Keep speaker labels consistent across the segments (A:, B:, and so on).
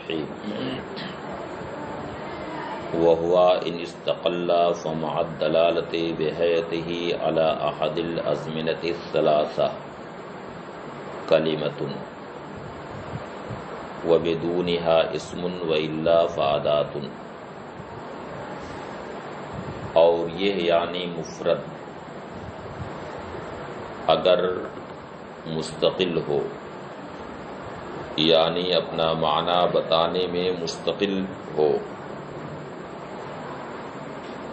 A: الرحیم وهو ان استقل فمع الدلالة بحیته على احد الازمنة الثلاثة کلمة وبدونها اسم وإلا فادات، اور یہ یعنی مفرد اگر مستقل ہو، یعنی اپنا معنی بتانے میں مستقل ہو،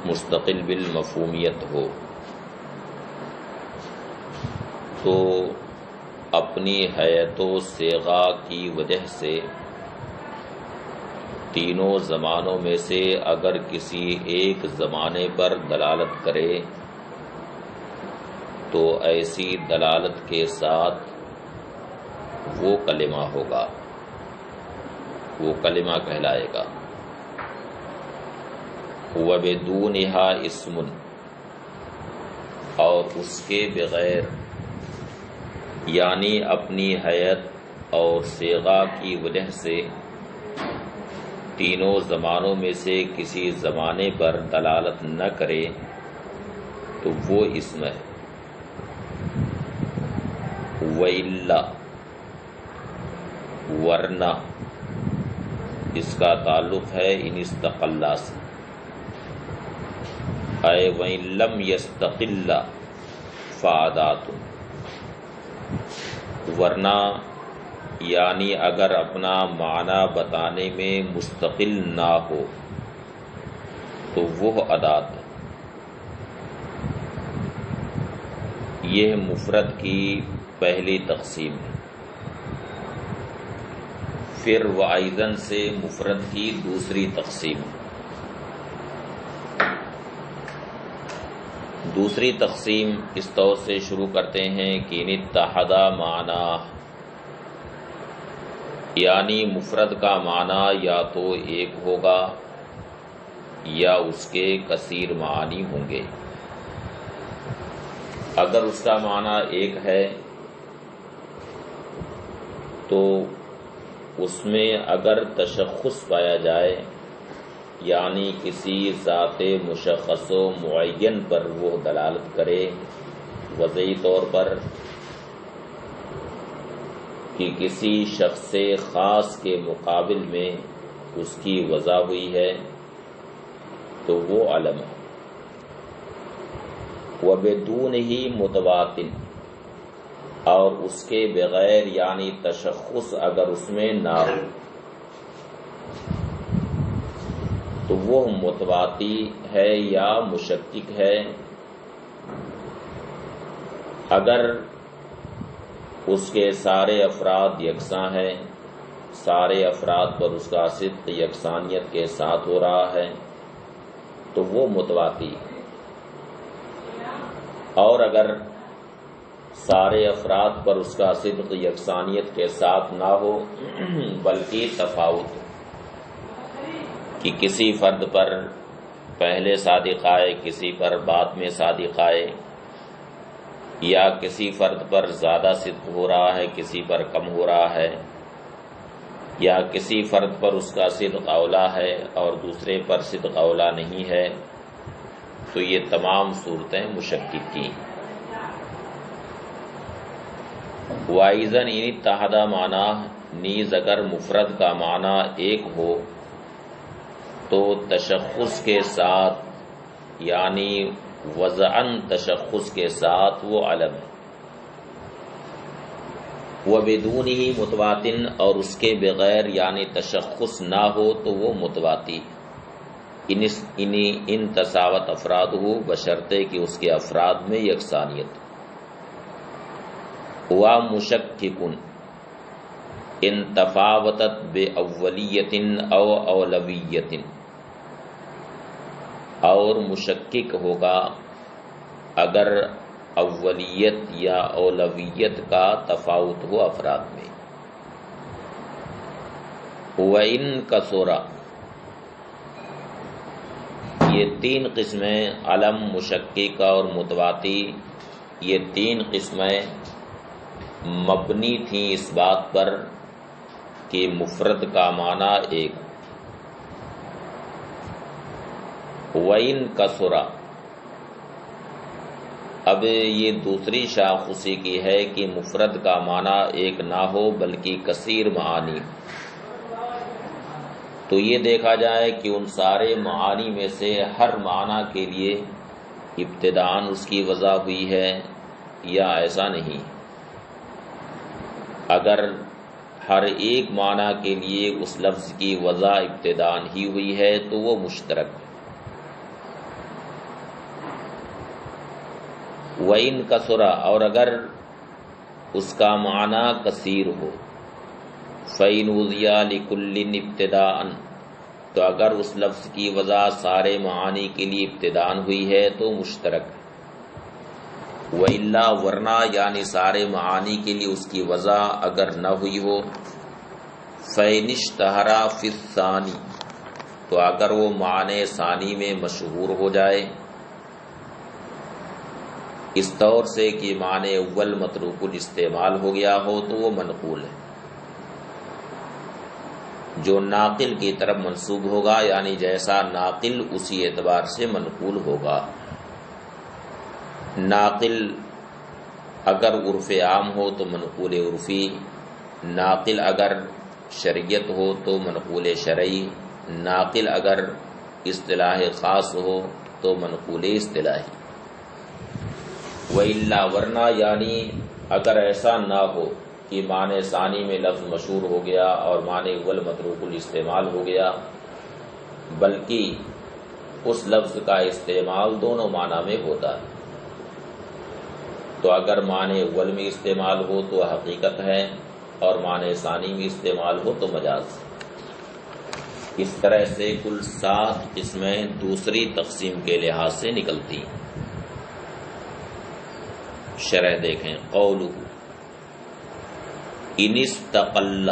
A: مستقل بالمفہومیت ہو، تو اپنی حیت و صیغہ کی وجہ سے تینوں زمانوں میں سے اگر کسی ایک زمانے پر دلالت کرے تو ایسی دلالت کے ساتھ وہ کلمہ ہوگا، وہ کلمہ کہلائے گا۔ وَبِدُونِهَا اسم، اور اس کے بغیر، یعنی اپنی حیت اور صیغہ کی وجہ سے تینوں زمانوں میں سے کسی زمانے پر دلالت نہ کرے تو وہ اسم ہے۔ وَإِلَّا، ورنہ، اس کا تعلق ہے ان استقلّہ سے، اے وَإِن لَّمْ يَسْتَقِلَّ فَعَادَاتٌ، ورنہ یعنی اگر اپنا معنی بتانے میں مستقل نہ ہو تو وہ عادات ہے۔ یہ مفرد کی پہلی تقسیم ہے۔ پھر وَأَيْضًا سے مفرد کی دوسری تقسیم ہے۔ دوسری تقسیم اس طور سے شروع کرتے ہیں کہ ان اتحد معنی، یعنی مفرد کا معنی یا تو ایک ہوگا یا اس کے کثیر معانی ہوں گے۔ اگر اس کا معنی ایک ہے تو اس میں اگر تشخص پایا جائے، یعنی کسی ذات مشخص و معین پر وہ دلالت کرے، وضعی طور پر کہ کسی شخص خاص کے مقابل میں اس کی وضع ہوئی ہے تو وہ علم ہے۔ وَبِدُونِهِ مُتَوَاتٍ، اور اس کے بغیر یعنی تشخص اگر اس میں نہ ہو تو وہ متواتی ہے یا مشکک ہے۔ اگر اس کے سارے افراد یکساں ہیں، سارے افراد پر اس کا صدق یکسانیت کے ساتھ ہو رہا ہے تو وہ متواتی ہے، اور اگر سارے افراد پر اس کا صدق یکسانیت کے ساتھ نہ ہو بلکہ تفاوت، کہ کسی فرد پر پہلے صادق آئے، کسی پر بعد میں صادق آئے، یا کسی فرد پر زیادہ صدق ہو رہا ہے، کسی پر کم ہو رہا ہے، یا کسی فرد پر اس کا صدق اولا ہے اور دوسرے پر صدق اولا نہیں ہے، تو یہ تمام صورتیں مشکک کی۔ وَأَيْضًا إِنِ اتَّحَدَ مَعْنَاهُ، نیز اگر مفرد کا معنی ایک ہو تو تشخص کے ساتھ، یعنی وضعاً تشخص کے ساتھ وہ علم ہے۔ وَبِدُونِهِ مُتَوَاتٍ، اور اس کے بغیر یعنی تشخص نہ ہو تو وہ متواتی، ان تساوت افرادہ، بشرطے کہ اس کے افراد میں یکسانیت۔ وَمُشَكِّكٌ ان تفاوتت بِأَوَّلِيَّةٍ أَوْ أَوْلَوِيَّةٍ، اور مشکک ہوگا اگر اولیت یا اولویت کا تفاوت ہو افراد میں۔ وَإِن كَثُرَ، یہ تین قسمیں، علم، مشکک اور متواتی، یہ تین قسمیں مبنی تھیں اس بات پر کہ مفرد کا معنی ایک، وَإِن کَثُرَ، اب یہ دوسری شاخ اسی کی ہے کہ مفرد کا معنی ایک نہ ہو بلکہ کثیر معانی، تو یہ دیکھا جائے کہ ان سارے معانی میں سے ہر معنی کے لیے ابتداءً اس کی وضع ہوئی ہے یا ایسا نہیں۔ اگر ہر ایک معنی کے لیے اس لفظ کی وضع ابتداءً ہی ہوئی ہے تو وہ مشترک ہے۔ وَإِن کَثُرَ، اور اگر اس کا معنی کثیر ہو، فَإِنْ وُضِعَ لِكُلٍّ ابتداءً، تو اگر اس لفظ کی وضع سارے معانی کے لیے ابتداءً ہوئی ہے تو مشترک ہے۔ وَإِلَّا، ورنہ یعنی سارے معانی کے لیے اس کی وضع اگر نہ ہوئی ہو، فَإِنِ اشْتَهَرَ فِي الثَّانِي، تو اگر وہ معنی ثانی میں مشہور ہو جائے، اس طور سے کہ معنی اول متروک الاستعمال ہو گیا ہو، تو وہ منقول ہے، جو ناقل کی طرف منسوب ہوگا، یعنی جیسا ناقل اسی اعتبار سے منقول ہوگا۔ ناقل اگر عرف عام ہو تو منقول عرفی، ناقل اگر شرعیت ہو تو منقول شرعی، ناقل اگر اصطلاح خاص ہو تو منقول اصطلاحی۔ وَإِلَّا، ورنہ یعنی اگر ایسا نہ ہو کہ معنی ثانی میں لفظ مشہور ہو گیا اور معنی اول متروک الاستعمال ہو گیا، بلکہ اس لفظ کا استعمال دونوں معنی میں ہوتا ہے، تو اگر معنی اول میں استعمال ہو تو حقیقت ہے اور معنی ثانی میں استعمال ہو تو مجاز۔ اس طرح سے کل 7 قسمیں دوسری تقسیم کے لحاظ سے نکلتی ہیں۔ شرح دیکھیں، قولہ ان استقل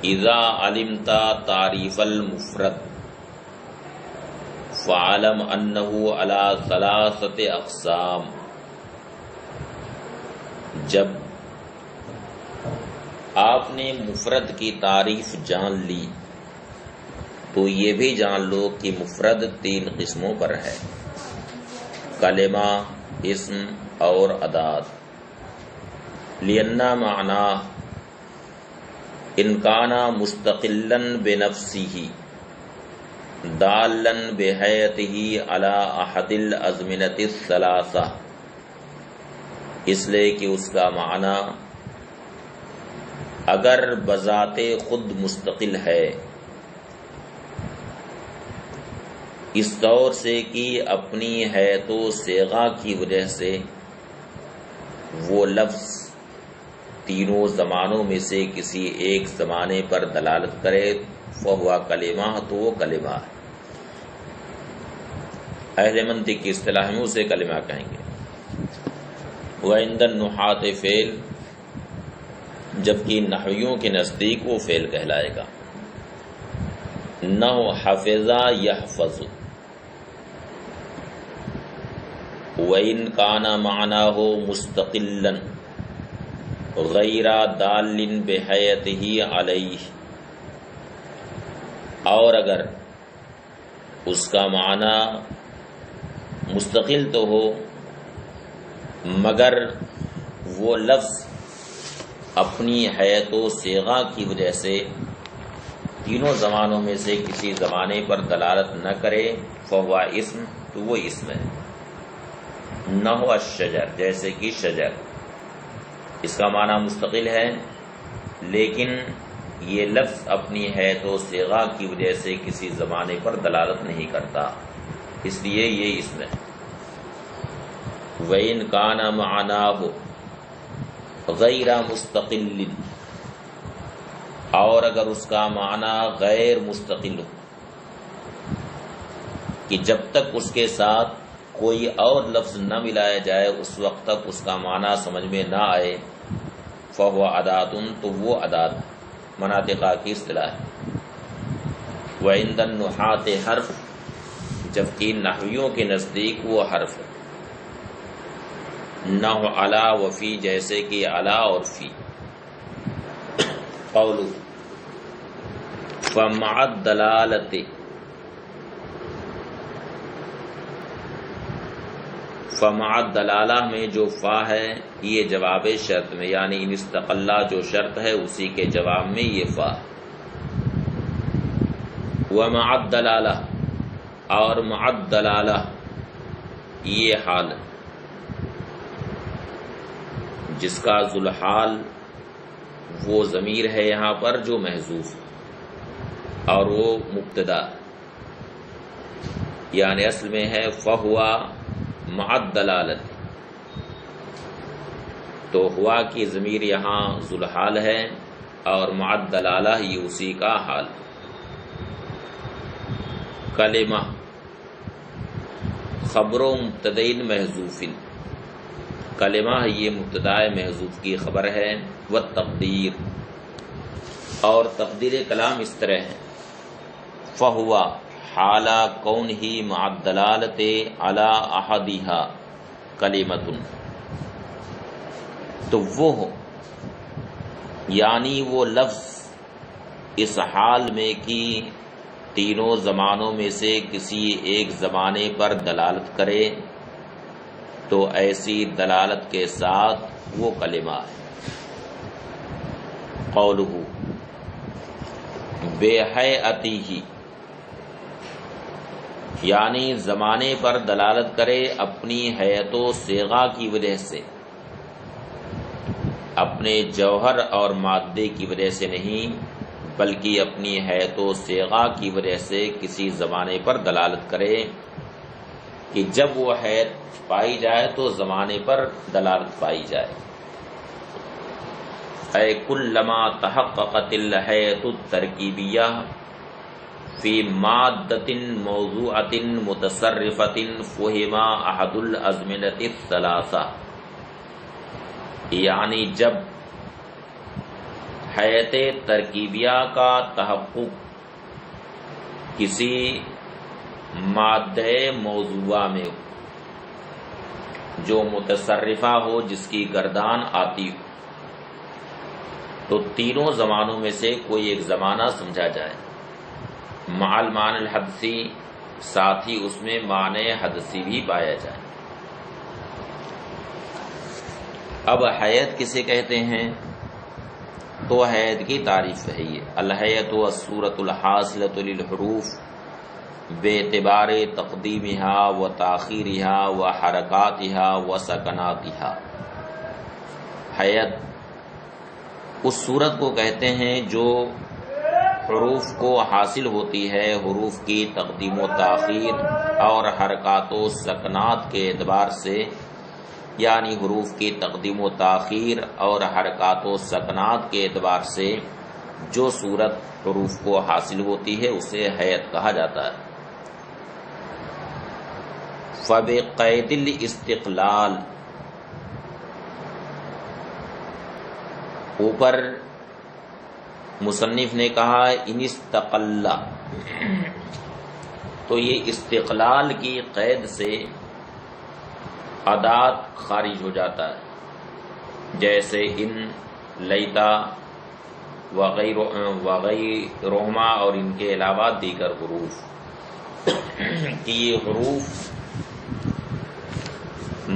A: اذا علمت تعریف المفرد فعلم انه على 3 اقسام، جب آپ نے مفرد کی تعریف جان لی تو یہ بھی جان لو کہ مفرد 3 قسموں پر ہے، کلمہ، اسم اور ادات۔ لِأَنَّ مَعْنَا إِنْ كَانَ مُسْتَقِلًّا بِنَفْسِهِ دَالًّا بِحَيَاتِهِ عَلَى أَحَدِ الْأَزْمِنَةِ الثَّلَاثَةِ، اس لیے کہ اس کا معنی اگر بذات خود مستقل ہے، اس طور سے کہ اپنی حیت و صیغہ کی وجہ سے وہ لفظ تینوں زمانوں میں سے کسی ایک زمانے پر دلالت کرے، فہو کلمہ، تو وہ کلمہ ہے۔ اہل منطق کی اصطلاح میں اسے کلمہ کہیں گے۔ وعند النحاة فعل، جبکہ نحویوں کے نزدیک وہ فعل کہلائے گا۔ نحو حفظ یحفظ، وَإِنْ كَانَ مَعْنَاهُ مُسْتَقِلًّا غَيْرَ دَالٍ بِحَيَاتِهِ عَلَيْهِ، اور اگر اس کا معنی مستقل تو ہو مگر وہ لفظ اپنی حیت و صیغہ کی وجہ سے تینوں زمانوں میں سے کسی زمانے پر دلالت نہ کرے، فہو اسم، تو وہ اسم ہے۔ نحو الشجر، جیسے کہ شجر، اس کا معنی مستقل ہے لیکن یہ لفظ اپنی حیت و صیغہ کی وجہ سے کسی زمانے پر دلالت نہیں کرتا، اس لیے یہ اسم ہے۔ وَإِنْ كَانَ مَعْنَاهُ غَيْرَ مُسْتَقِلٍ، اور اگر اس کا معنی غیر مستقل ہو کہ جب تک اس کے ساتھ کوئی اور لفظ نہ ملایا جائے اس وقت تک اس کا معنی سمجھ میں نہ آئے، فہو ادات، تو وہ ادات مناطقہ کی اصطلاح ہے۔ وعند النحاة حرف، جبکہ نحویوں کے نزدیک وہ حرف ہے۔ نحو علی و فی، جیسے کہ علی اور فی۔ قول فمع الدلالت، فمع الدلالہ میں جو فا ہے یہ جواب شرط میں، یعنی ان استقلہ جو شرط ہے اسی کے جواب میں یہ فا. ومع الدلالہ، اور مع الدلالہ یہ حال ہے جس کا ذوالحال وہ ضمیر ہے یہاں پر جو محذوف ہے اور وہ مبتدا، یعنی اصل میں ہے فہوا مع الدلالت، تو ہوا کی ضمیر یہاں ذوالحال ہے اور مع الدلالہ یہ اسی کا حال. کلمہ خبر و مبتدئ محذوف، کلمہ یہ مبتدا محذوف کی خبر ہے. والتقدیر، اور تقدیر کلام اس طرح ہے فہوا حال کونہ مع الدلالۃ علی احدھا کلمۃ، تو وہ یعنی وہ لفظ اس حال میں کہ تینوں زمانوں میں سے کسی ایک زمانے پر دلالت کرے تو ایسی دلالت کے ساتھ وہ کلمہ ہے. قولہ بہیئتہ، یعنی زمانے پر دلالت کرے اپنی حیت و صیغہ کی وجہ سے، اپنے جوہر اور مادے کی وجہ سے نہیں بلکہ اپنی حیت و صیغہ کی وجہ سے کسی زمانے پر دلالت کرے کہ جب وہ حیت پائی جائے تو زمانے پر دلالت پائی جائے. اے کلما تحققت الحیت الترکیبیہ فی مادۃ موضوعۃ متصرفۃ فہم احد الازمنۃ الثلاثہ، یعنی جب حیت ترکیبیہ کا تحقق کسی مادہ موضوعہ میں ہو جو متصرفہ ہو، جس کی گردان آتی ہو، تو تینوں زمانوں میں سے کوئی ایک زمانہ سمجھا جائے مع المعنی الحدثی، ساتھ ہی اس میں معنی حدثی بھی پایا جائے. اب حیت کسے کہتے ہیں؟ تو حیت کی تعریف ہے یہ الحیت والصورۃ الحاصلۃ للحروف باعتبار تقدیمها و تاخیرها و حرکاتها و سکناتها. حیت اس صورت کو کہتے ہیں جو حروف کو حاصل ہوتی ہے، حروف کی تقدیم و تاخیر اور حرکات و سکنات کے اعتبار سے، یعنی حروف کی تقدیم و تاخیر اور حرکات و سکنات کے اعتبار سے جو صورت حروف کو حاصل ہوتی ہے اسے حیت کہا جاتا ہے. فبقید الاستقلال، اوپر مصنف نے کہا ان استقل، تو یہ استقلال کی قید سے ادات خارج ہو جاتا ہے، جیسے ان، لیتا وغیرہما اور ان کے علاوہ دیگر حروف، کہ یہ حروف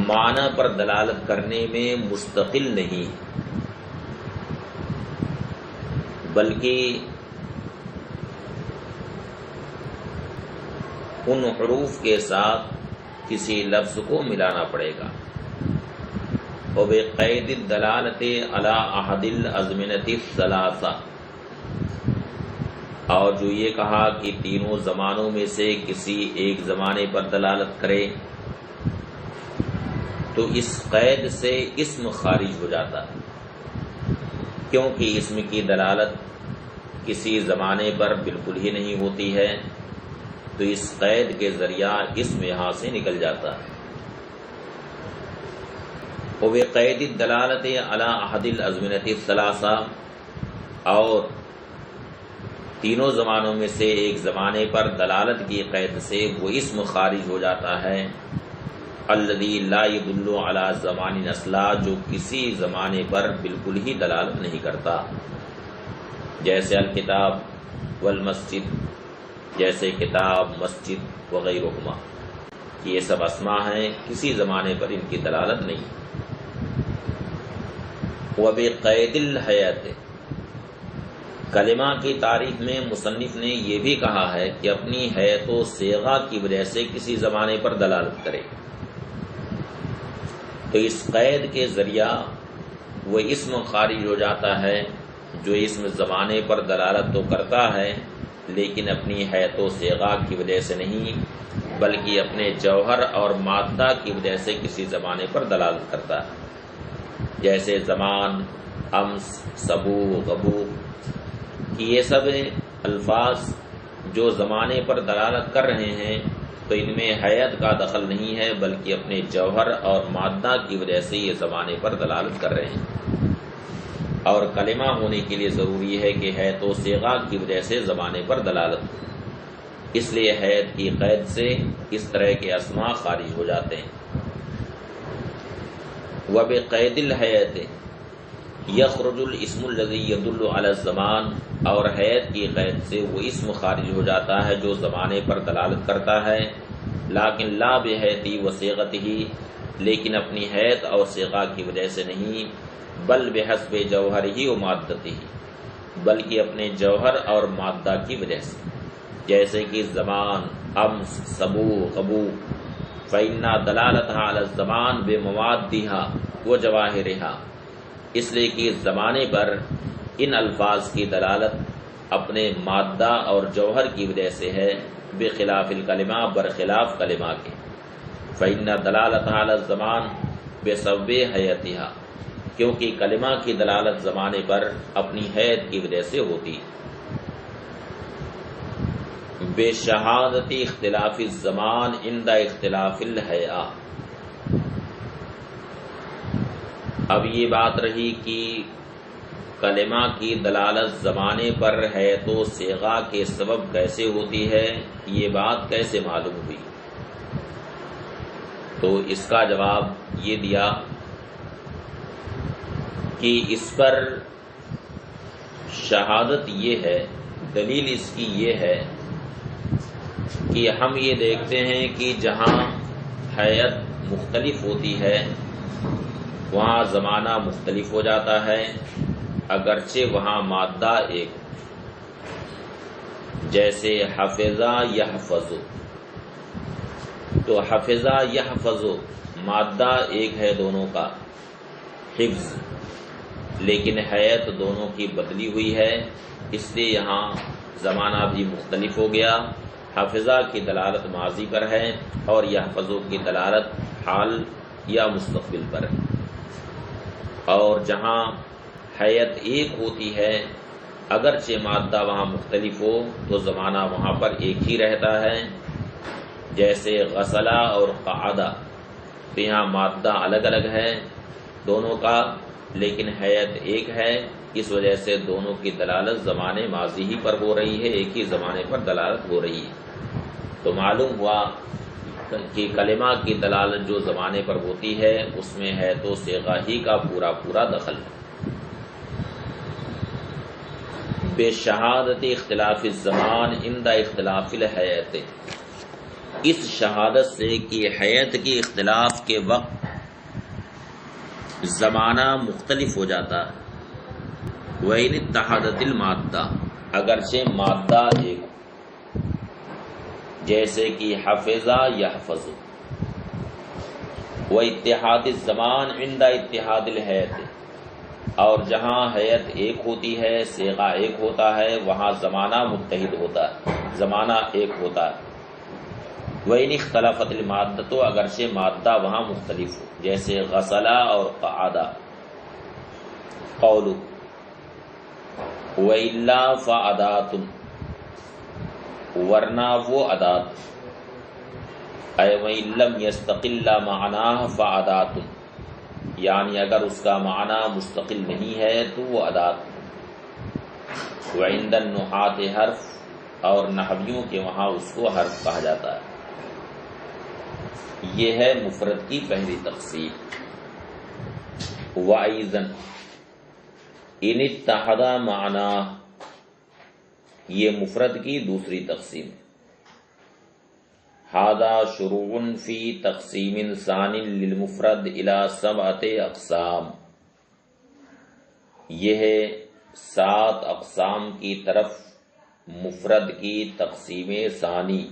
A: معنی پر دلالت کرنے میں مستقل نہیں بلکہ ان حروف کے ساتھ کسی لفظ کو ملانا پڑے گا. وبقید الدلالۃ علی احد الازمنۃ الثلاثہ، اور جو یہ کہا کہ تینوں زمانوں میں سے کسی ایک زمانے پر دلالت کرے، تو اس قید سے اسم خارج ہو جاتا ہے، کیونکہ اسم کی دلالت کسی زمانے پر بالکل ہی نہیں ہوتی ہے، تو اس قید کے ذریعہ اسم یہاں سے نکل جاتا ہے. وبقید الدلالۃ علی احد الازمنۃ الثلاثہ، اور تینوں زمانوں میں سے ایک زمانے پر دلالت کی قید سے وہ اسم خارج ہو جاتا ہے الذی لا يدل علی زمان اصلا، جو کسی زمانے پر بالکل ہی دلالت نہیں کرتا. جیسے الکتاب والمسجد، جیسے کتاب، مسجد وغیرہما، یہ سب اسماء ہیں، کسی زمانے پر ان کی دلالت نہیں۔ وبقید الحیات، کلمہ کی تعریف میں مصنف نے یہ بھی کہا ہے کہ اپنی حیت و صیغہ کی وجہ سے کسی زمانے پر دلالت کرے، تو اس قید کے ذریعہ وہ اسم خارج ہو جاتا ہے جو اسم زمانے پر دلالت تو کرتا ہے لیکن اپنی حیت و صیغہ کی وجہ سے نہیں، بلکہ اپنے جوہر اور مادہ کی وجہ سے کسی زمانے پر دلالت کرتا ہے، جیسے زمان، امس، سبو، غبو، یہ سب الفاظ جو زمانے پر دلالت کر رہے ہیں تو ان میں حیت کا دخل نہیں ہے، بلکہ اپنے جوہر اور مادہ کی وجہ سے یہ زمانے پر دلالت کر رہے ہیں، اور کلمہ ہونے کے لیے ضروری ہے کہ حیت و صیغہ کی وجہ سے زمانے پر دلالت ہو، اس لیے حیت کی قید سے اس طرح کے اسماء خارج ہو جاتے ہیں۔ وبقید الحیات یخرج الاسم الذی یدل علی الزمان، اور حیت کی قید سے وہ اسم خارج ہو جاتا ہے جو زمانے پر دلالت کرتا ہے، لیکن لا بحیتی و صیغتہ، لیکن اپنی حیت اور صیغہ کی وجہ سے نہیں، بل بحسب جوہرہ و مادتہ، بلکہ اپنے جوہر اور مادہ کی وجہ سے، جیسے کہ زمان، امس، سبو، غبو، فإن دلالتها علی الزمان بموادها و جواہرها، اس لیے کہ زمانے پر ان الفاظ کی دلالت اپنے مادہ اور جوہر کی وجہ سے ہے، بخلاف الکلمہ، برخلاف کلمہ کے، فإن دلالتها علی الزمان بسبب حیتها، کیونکہ کلمہ کی دلالت زمانے پر اپنی حیت کی وجہ سے ہوتی، بشہادت اختلاف الزمان عند اختلاف الحیاء۔ اب یہ بات رہی کہ کلمہ کی دلالت زمانے پر حیت و صیغہ کے سبب کیسے ہوتی ہے، یہ بات کیسے معلوم ہوئی؟ تو اس کا جواب یہ دیا کہ اس پر شہادت یہ ہے، دلیل اس کی یہ ہے کہ ہم یہ دیکھتے ہیں کہ جہاں حیت مختلف ہوتی ہے وہاں زمانہ مختلف ہو جاتا ہے، اگرچہ وہاں مادہ ایک، جیسے حفظہ یحفظ، تو حفظہ یحفظ مادہ ایک ہے دونوں کا، حفظ، لیکن حیت دونوں کی بدلی ہوئی ہے، اس لیے یہاں زمانہ بھی مختلف ہو گیا، حفظہ کی دلالت ماضی پر ہے اور یحفظ کی دلالت حال یا مستقبل پر ہے، اور جہاں حیت ایک ہوتی ہے اگرچہ مادہ وہاں مختلف ہو تو زمانہ وہاں پر ایک ہی رہتا ہے، جیسے غسلہ اور قعدہ، تو یہاں مادہ الگ الگ ہے دونوں کا لیکن حیت ایک ہے، اس وجہ سے دونوں کی دلالت زمانے ماضی ہی پر ہو رہی ہے، ایک ہی زمانے پر دلالت ہو رہی ہے، تو معلوم ہوا کہ کلمہ کی دلالت جو زمانے پر ہوتی ہے اس میں ہے تو صیغہ ہی کا پورا پورا دخل ہے۔ بشہادت اختلاف الزمان عند اختلاف الحیات، اس شہادت سے کہ حیت کی اختلاف کے وقت زمانہ مختلف ہو جاتا ہے، وَإِنِ اتَّحَدَتِ الْمَادَّةُ، اگرچہ مادہ ایک، جیسے کہ حفظہ یحفظ، وَاتِّحَادِ الزَّمَانِ عِنْدَ اتِّحَادِ الْحَیَاتِ، اور جہاں حیت ایک ہوتی ہے، صیغہ ایک ہوتا ہے، وہاں زمانہ متحد ہوتا ہے، زمانہ ایک ہوتا ہے، وَإِنِ اخْتَلَفَتِ الْمَادَّةُ، اگرچہ مادہ وہاں مختلف ہو، جیسے غسلہ اور قعدہ، قول وَإِلَّا فَأَدَاتٌ، ورنہ وہ ادات، اے وَإِن لَّمْ يَسْتَقِلَّ مَعْنَاهُ فَأَدَاتٌ، یعنی اگر اس کا معنی مستقل نہیں ہے تو وہ ادات، وَعِندَ النُّحَاةِ حرف، اور نحویوں کے وہاں اس کو حرف کہا جاتا ہے۔ یہ ہے مفرد کی پہلی تقسیم۔ وَأَيْضًا إِنِ اتَّحَدَ مَعْنَاهُ، یہ مفرد کی دوسری تقسیم ہے۔ ھذا شروع فی تقسیم ثانی للمفرد الی 7 اقسام، یہ ہے 7 اقسام کی طرف مفرد کی تقسیم ثانی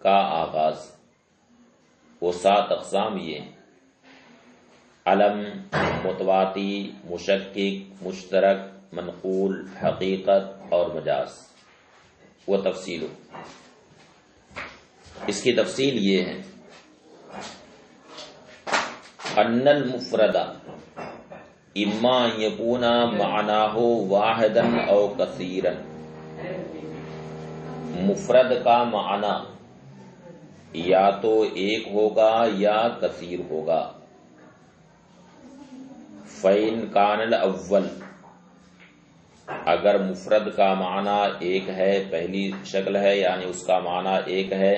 A: کا آغاز۔ وہ 7 اقسام یہ ہیں: علم، متواتی، مشکک، مشترک، منقول، حقیقت اور مجاز۔ وہ تفصیل اس کی تفصیل یہ ہے: ان المفرد اما ان یکون معناہ واحدا او کثیرا، مفرد کا معنی یا تو ایک ہوگا یا کثیر ہوگا۔ فَإِنْ كَانَ الْأَوَّلُ، اگر مفرد کا معنی ایک ہے، پہلی شکل ہے یعنی اس کا معنی ایک ہے،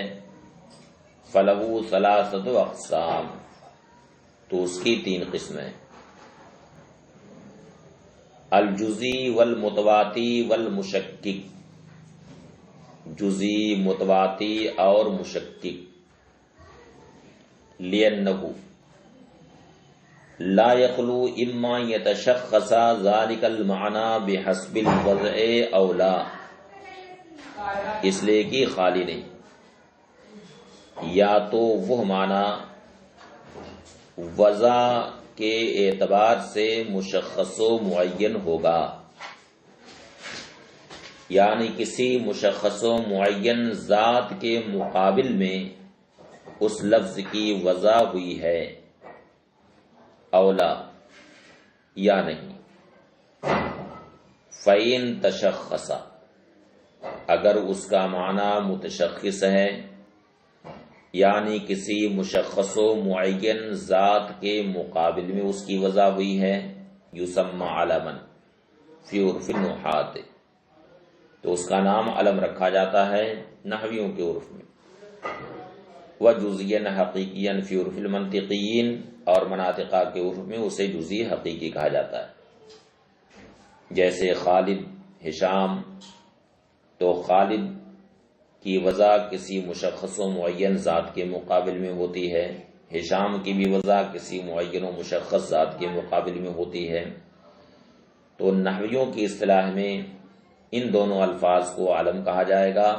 A: فَلَهُ 3 اقسام، تو اس کی 3 قسمیں: الجزی والمتواتی والمشکک، جزی، متواتی اور مشکک۔ لِأَنَّهُ لا يخلو اما يتشخص ذلك المعنى بحسب الوضع او لا، اس لیے کہ خالی نہیں، یا تو وہ معنی وضع کے اعتبار سے مشخص و معین ہوگا، یعنی کسی مشخص و معین ذات کے مقابل میں اس لفظ کی وضع ہوئی ہے، اولا یا نہیں۔ فَإِن تشخص، اگر اس کا معنی متشخص ہے یعنی کسی مشخص و معین ذات کے مقابل میں اس کی وضع ہوئی ہے، یسمى علما فی عرف النحاة، تو اس کا نام علم رکھا جاتا ہے نحویوں کے عرف میں، وجزیا حقیقیا فی عرف المنطقیین، اور مناطقہ کے عرف میں اسے جزئی حقیقی کہا جاتا ہے۔ جیسے خالد، ہشام، تو خالد کی وضع کسی مشخص و معین ذات کے مقابل میں ہوتی ہے، ہشام کی بھی وضع کسی معین و مشخص ذات کے مقابل میں ہوتی ہے۔ تو نحویوں کی اصطلاح میں ان دونوں الفاظ کو علم کہا جائے گا،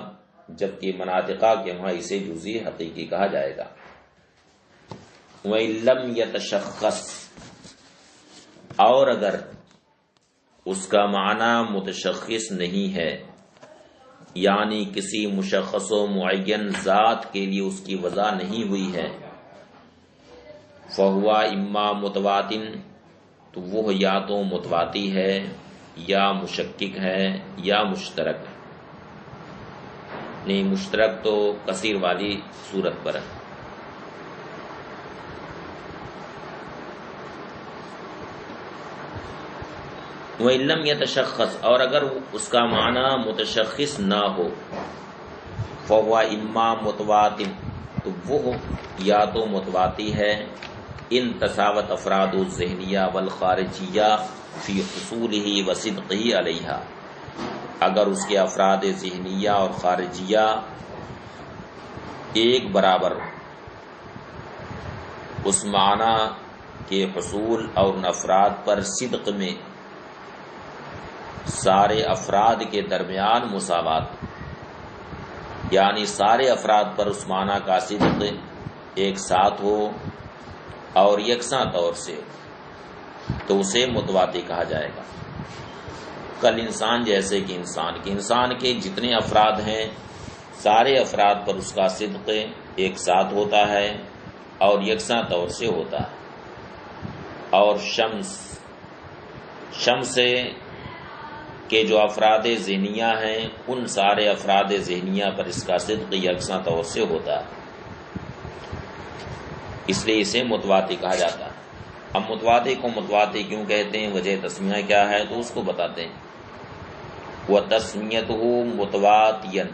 A: جبکہ مناطقہ کے وہاں اسے جزئی حقیقی کہا جائے گا۔ وَإِن لَّمْ يَتَشَخَّصْ، اور اگر اس کا معنی متشخص نہیں ہے یعنی کسی مشخص و معین ذات کے لیے اس کی وضع نہیں ہوئی ہے، فَهُوَ إِمَّا مُتَوَاتٍ، تو وہ یا تو متواتی ہے یا مشکک ہے یا مشترک ہے۔ نہیں، مشترک تو کثیر والی صورت پر ہے۔ وَإِن لَّمْ يَتَشَخَّصْ، اور اگر اس کا معنی متشخص نہ ہو، فَهُوَ إِمَّا مُتَوَاتٍ، تو وہ یا تو متواتی ہے، ان تساوت افراد الذہنیہ والخارجیہ فی حصولہ وصدقہ علیہا، اگر اس کے افراد ذہنیہ اور خارجیہ ایک برابر اس معنی کے حصول اور ان افراد پر صدق میں سارے افراد کے درمیان مساوات، یعنی سارے افراد پر اس معنی کا صدق ایک ساتھ ہو اور یکساں طور سے، تو اسے متواتی کہا جائے گا۔ کل انسان، جیسے کہ انسان کے جتنے افراد ہیں سارے افراد پر اس کا صدق ایک ساتھ ہوتا ہے اور یکساں طور سے ہوتا ہے۔ اور شمس کے جو افراد ذہنیہ ہیں ان سارے افراد ذہنیہ پر اس کا صدق یکساں طور سے ہوتا ہے، اس لیے اسے متواتی کہا جاتا ہے۔ اب متواتی کو متواتی کیوں کہتے ہیں، وجہ تسمیہ کیا ہے، تو اس کو بتاتے ہیں۔ وَتَسْمِيَتُهُ مُتَوَاتِيًا،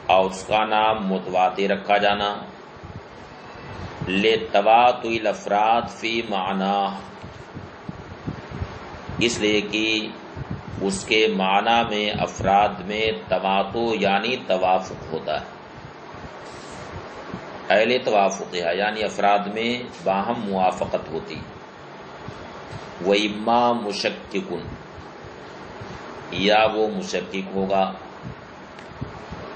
A: اور اس کا نام متواتی رکھا جانا، لِتَوَاتُئِ الْأَفْرَادِ فِي مَعْنَاهُ، اس لیے کہ اس کے معنی میں افراد میں تماتع یعنی توافق ہوتا ہے، اہل توافق ہے، یعنی افراد میں باہم موافقت ہوتی، وَإِمَّا مُشَكِّكٌ، یا وہ مشکک ہوگا،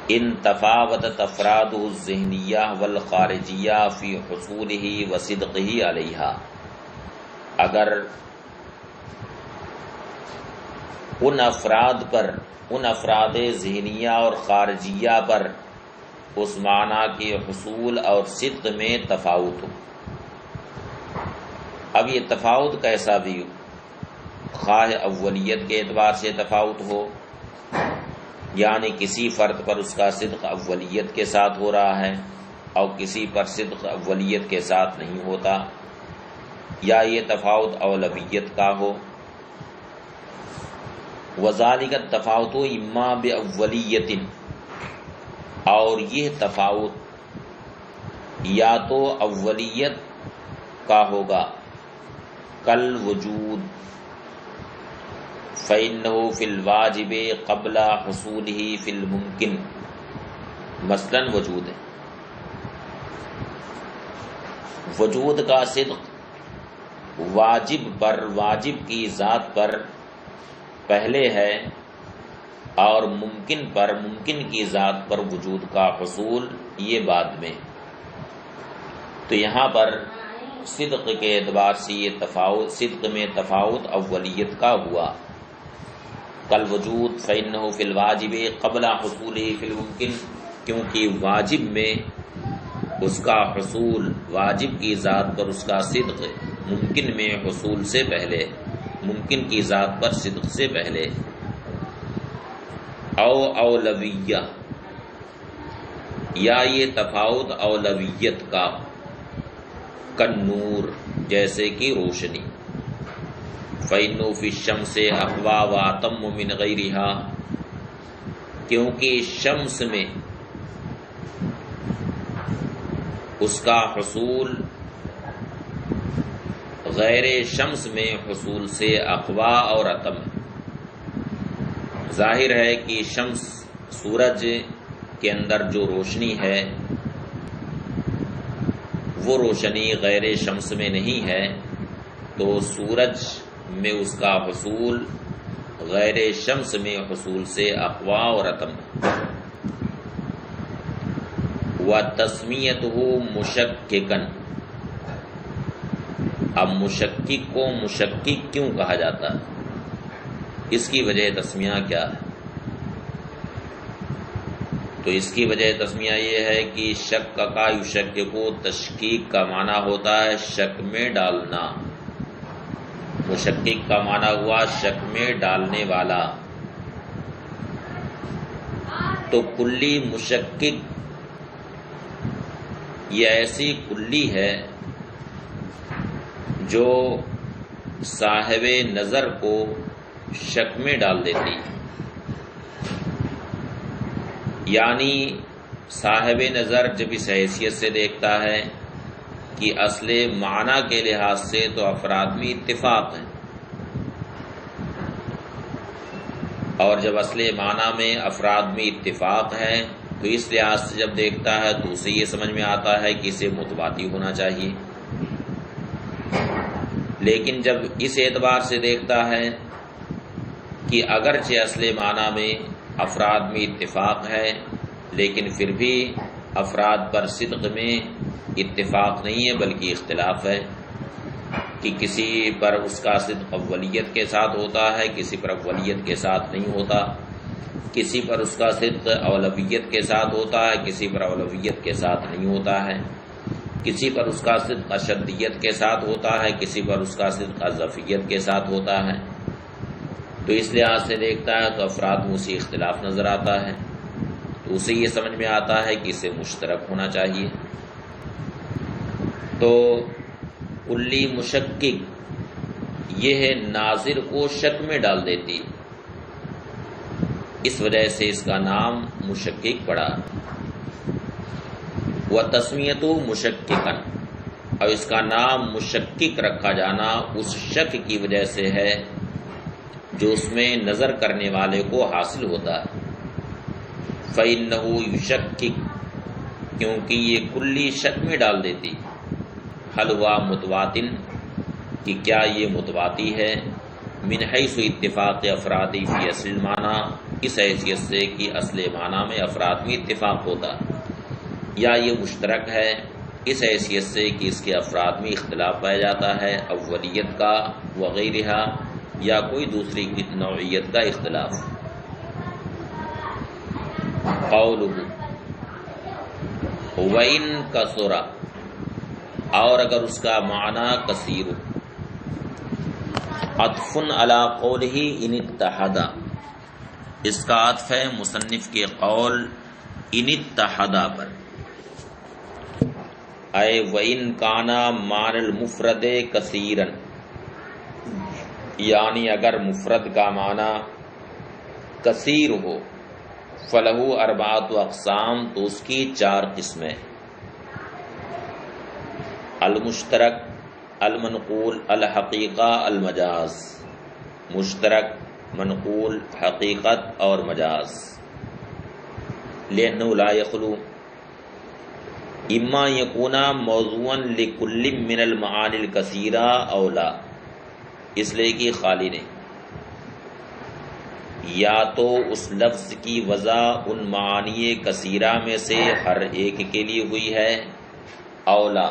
A: ان تفاوتت افرادہ الذہنیہ والخارجیہ فی حصولہ وصدقہ علیہا، اگر ان افراد ذہنیہ اور خارجیہ پر اس معنی کے حصول اور صدق میں تفاوت ہو۔ اب یہ تفاوت کیسا بھی ہو، خواہ اولیت کے اعتبار سے تفاوت ہو، یعنی کسی فرد پر اس کا صدق اولیت کے ساتھ ہو رہا ہے اور کسی پر صدق اولیت کے ساتھ نہیں ہوتا، یا یہ تفاوت اولویت کا ہو، وَذَلِكَ التَّفَاوُتُ إِمَّا بِأَوَّلِيَّةٍ، اور یہ تفاوت یا تو اولیت کا ہوگا، کل وجود فَإِنَّهُ فِي الْوَاجِبِ قَبْلَ حُصُولِهِ فِي الْمُمْكِنِ، مثلاً وجود ہے، وجود کا صدق واجب کی ذات پر پہلے ہے، اور ممکن کی ذات پر وجود کا حصول یہ بعد میں۔ تو یہاں پر صدق کے اعتبار سے یہ تفاوت، صدق میں تفاوت اولیت کا ہوا، کل وجود فإنہ فی الواجب قبل حصولہ فی الممکن، کیونکہ واجب میں اس کا حصول، واجب کی ذات پر اس کا صدق ممکن میں حصول سے پہلے، ممکن کی ذات پر صدق سے پہلے، او اولویہ، یا یہ تفاوت اولویت کا، کالنور، جیسے کہ روشنی، فإنہ فی الشمس اقویٰ واتم من غیرہا، کیونکہ شمس میں اس کا حصول غیر شمس میں حصول سے اقوا اور اتم ہے۔ ظاہر ہے کہ شمس، سورج کے اندر جو روشنی ہے وہ روشنی غیر شمس میں نہیں ہے، تو سورج میں اس کا حصول غیر شمس میں حصول سے اقوا اور اتم ہے۔ وَتَسْمِيَتُهُ مُشَكِّكًا، اب مشکک کو مشکک کیوں کہا جاتا ہے، اس کی وجہ تسمیہ کیا ہے؟ تو اس کی وجہ تسمیہ یہ ہے کہ شک کا یشکک کو تشکیک کا معنی ہوتا ہے شک میں ڈالنا، مشکک کا معنی ہوا شک میں ڈالنے والا، تو کلی مشکک یہ ایسی کلی ہے جو صاحب نظر کو شک میں ڈال دیتی ہے، یعنی صاحب نظر جب اس حیثیت سے دیکھتا ہے کہ اصل معنی کے لحاظ سے تو افراد میں اتفاق ہے، اور جب اصل معنی میں افراد میں اتفاق ہے تو اس لحاظ سے جب دیکھتا ہے تو اسے یہ سمجھ میں آتا ہے کہ اسے متبادی ہونا چاہیے، لیکن جب اس اعتبار سے دیکھتا ہے کہ اگرچہ اصل معنی میں افراد میں اتفاق ہے لیکن پھر بھی افراد پر صدق میں اتفاق نہیں ہے بلکہ اختلاف ہے، کہ کسی پر اس کا صدق اولیت کے ساتھ ہوتا ہے، کسی پر اولیت کے ساتھ نہیں ہوتا، کسی پر اس کا صدق اولویت کے ساتھ ہوتا ہے، کسی پر اولویت کے ساتھ نہیں ہوتا ہے، کسی پر اس کا صدق اشدیت کے ساتھ ہوتا ہے، کسی پر اس کا صدق اضافیت کے ساتھ ہوتا ہے، تو اس لحاظ سے دیکھتا ہے تو افراد میں اسی اختلاف نظر آتا ہے، تو اسے یہ سمجھ میں آتا ہے کہ اسے مشترک ہونا چاہیے۔ تو کلی مشکک یہ ہے ناظر کو شک میں ڈال دیتی، اس وجہ سے اس کا نام مشکک پڑا۔ وَتَسْمِيَتُ مُشَكِّكًا، اور اس کا نام مشکک رکھا جانا اس شک کی وجہ سے ہے جو اس میں نظر کرنے والے کو حاصل ہوتا ہے۔ فَإِنَّهُ يُشَكِّكُ، کیونکہ یہ کلی شک میں ڈال دیتی، حل ہوا متواتن، کہ کیا یہ متواتی ہے، من حیث اتفاق افرادی فی اصل المعنی، اس حیثیت سے کہ اصل معنی میں افراد میں اتفاق ہوتا، یا یہ مشترک ہے اس حیثیت سے کہ اس کے افراد میں اختلاف پایا جاتا ہے، اولیت کا وغیرہ، یا کوئی دوسری نوعیت کا اختلاف۔ قولہ وَإِن کثر، اور اگر اس کا معنی کثیر، عطف علی قولہ ان اتحد، اس کا عطف ہے مصنف کے قول ان اتحد پر، اے وَإِن کان معنی المفرد کثیرا، یعنی اگر مفرد کا معنی کثیر ہو، فلہ اربعۃ اقسام، تو اس کی 4 قسمیں، المشترک، المنقول، الحقیقہ، المجاز، مشترک، منقول، حقیقت اور مجاز۔ لأنه لا يخلو اما یکون موضوعا لکل من المعانی الکثیرہ او لا، اس لیے کہ خالی نہیں، یا تو اس لفظ کی وضع ان معانی کثیرہ میں سے ہر ایک کے لیے ہوئی ہے، اولا،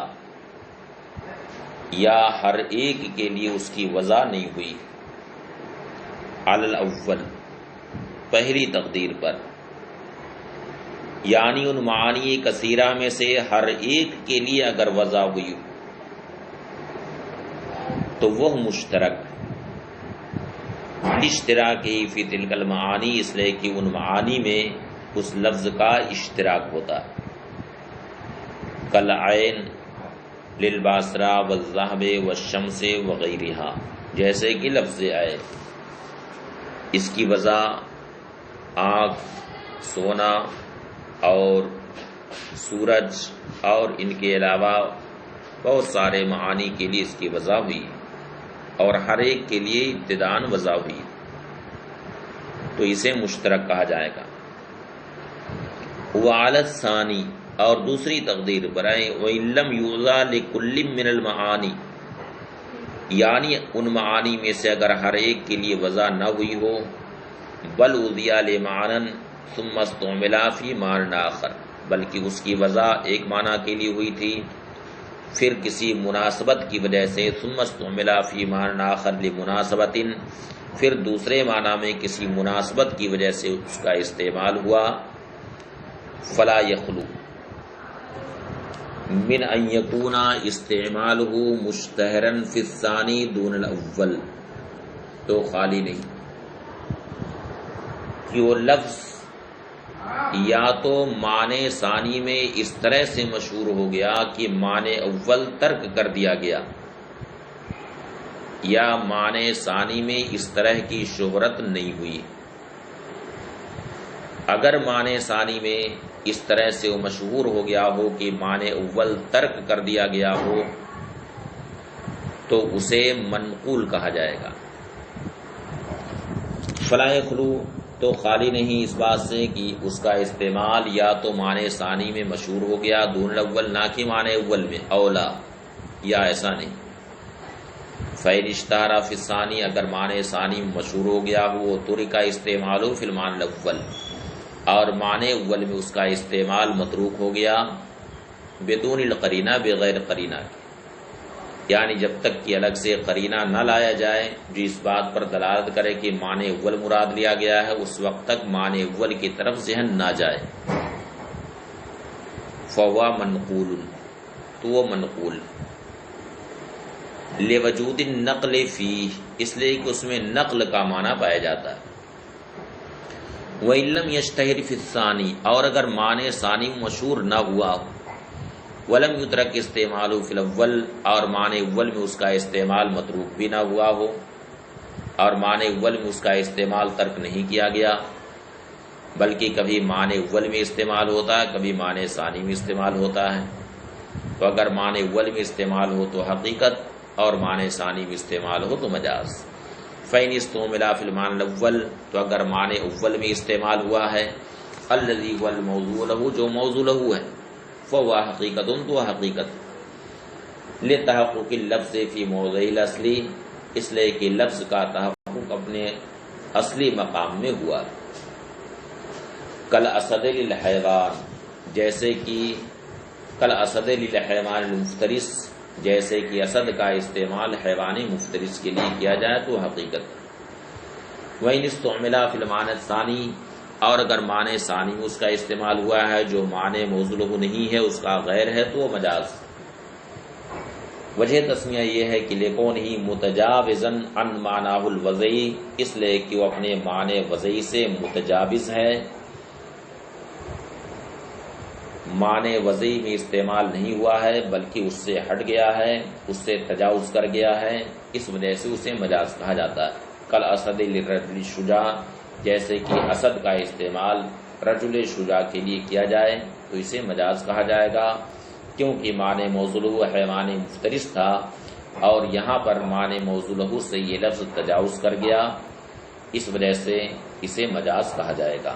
A: یا ہر ایک کے لیے اس کی وضع نہیں ہوئی، علی الاول، پہلی تقدیر پر، یعنی ان معانی کثیرہ میں سے ہر ایک کے لیے اگر وضع ہوئی تو وہ مشترک، اشتراکی فی تلک المعانی، اس لیے کہ ان معانی میں اس لفظ کا اشتراک ہوتا ہے، کالعین للباسرہ والذہب والشمس وغیرہا، جیسے کہ لفظ عین، اس کی وضع آنکھ، سونا اور سورج اور ان کے علاوہ بہت سارے معانی کے لیے اس کی وضع ہوئی، اور ہر ایک کے لیے ابتداءً وضع ہوئی، تو اسے مشترک کہا جائے گا۔ وعلی الثانی، اور دوسری تقدیر پر ہے، وَإِن لَّمْ يُوضَعْ لِكُلٍّ مِّنَ الْمَعَانِي، یعنی ان معانی میں سے اگر ہر ایک کے لیے وضع نہ ہوئی ہو، بل وُضِعَ لِمَعْنًى ثُمَّ اسْتُعْمِلَ فِي مَعْنًى آخر، بلکہ اس کی وضع ایک معنی کے لیے ہوئی تھی، پھر کسی مناسبت کی وجہ سے ثم استعمل فی معنی آخر لمناسبت، پھر دوسرے معنی میں کسی مناسبت کی وجہ سے اس کا استعمال ہوا، فلا یخلو من ان یکون استعمالہ مشتہرا فی الثانی دون الاول، تو خالی نہیں کہ وہ لفظ یا تو معنی ثانی میں اس طرح سے مشہور ہو گیا کہ معنی اول ترک کر دیا گیا، یا معنی ثانی میں اس طرح کی شہرت نہیں ہوئی۔ اگر معنی ثانی میں اس طرح سے وہ مشہور ہو گیا ہو کہ معنی اول ترک کر دیا گیا ہو، تو اسے منقول کہا جائے گا۔ فلا یخلو، تو خالی نہیں اس بات سے کہ اس کا استعمال یا تو معنی ثانی میں مشہور ہو گیا دون الاول، نہ کہ معنی اول میں، اولا، یا ایسا نہیں۔ فَإِنِ اشْتَهَرَ فِي الثَّانِي، اگر معنی ثانی میں مشہور ہو گیا ہو، تُرِکَ اسْتِعْمَالُهُ فِي الْمَعْنَى الْأَوَّلِ، اور معنی اول میں اس کا استعمال متروک ہو گیا، بدون القرینہ، بغیر قرینہ کے، یعنی جب تک کہ الگ سے قرینہ نہ لایا جائے جو اس بات پر دلالت کرے کہ معنی اول مراد لیا گیا ہے، اس وقت تک معنی اول کی طرف ذہن نہ جائے، فَهُوَ مَنْقُولٌ، تو وہ منقول، لِوَجُودِ النَّقْلِ فِيهِ، اس لیے کہ اس میں نقل کا معنی پایا جاتا ہے۔ وَإِن لَّمْ يَشْتَهِرْ فِي الثَّانِي، اور اگر معنی ثانی مشہور نہ ہوا، وَلَمْ يُتْرَكْ اسْتِعْمَالُهُ فِي الْأَوَّلِ، اور معنی اول میں اس کا استعمال متروک بھی نہ ہوا ہو، اور معنی اول میں اس کا استعمال ترک نہیں کیا گیا، بلکہ کبھی معنی اول میں استعمال ہوتا ہے، کبھی معنی ثانی میں استعمال ہوتا ہے، تو اگر معنی اول میں استعمال ہو تو حقیقت، اور معنی ثانی میں استعمال ہو تو مجاز۔ فَإِنِ اسْتُعْمِلَ فِي الْمَعْنَى الْأَوَّلِ، تو اگر معنی اول میں استعمال ہوا ہے، الذی هو الموضوع له، جو موضوع له ہے، فهو حقیقت، تو حقیقت، لتحقق اللفظ فی موضع الاصلی، اس لیے کہ لفظ کا تحقق اپنے اصلی مقام میں ہوا، کالاسد للحیوان، جیسے کہ کالاسد للحیوان المفترس، جیسے کہ اسد کا استعمال حیوان مفترس کے لیے کیا جائے تو حقیقت۔ وَإِنِ اسْتُعْمِلَ فِي الْمَعْنَى الثَّانِي، اور اگر معنی ثانی میں اس کا استعمال ہوا ہے جو معنی موضوع له نہیں ہے، اس کا غیر ہے، تو وہ مجاز۔ وجہ تسمیہ یہ ہے کہ لِكُونِهِ مُتَجَاوِزًا عَنْ مَعْنَاهُ الْوَضْعِي، اس لیے کہ وہ اپنے معنی وضعی سے متجاوز ہے، معنی وضعی میں استعمال نہیں ہوا ہے بلکہ اس سے ہٹ گیا ہے، اس سے تجاوز کر گیا ہے، اس وجہ سے اسے مجاز کہا جاتا ہے۔ کالاسد للرجل الشجاع، جیسے کہ اسد کا استعمال رجل شجاع کے لیے کیا جائے تو اسے مجاز کہا جائے گا، کیونکہ معنی موضوع له حیوان مفترس تھا، اور یہاں پر معنی موضوع له سے یہ لفظ تجاوز کر گیا، اس وجہ سے اسے مجاز کہا جائے گا۔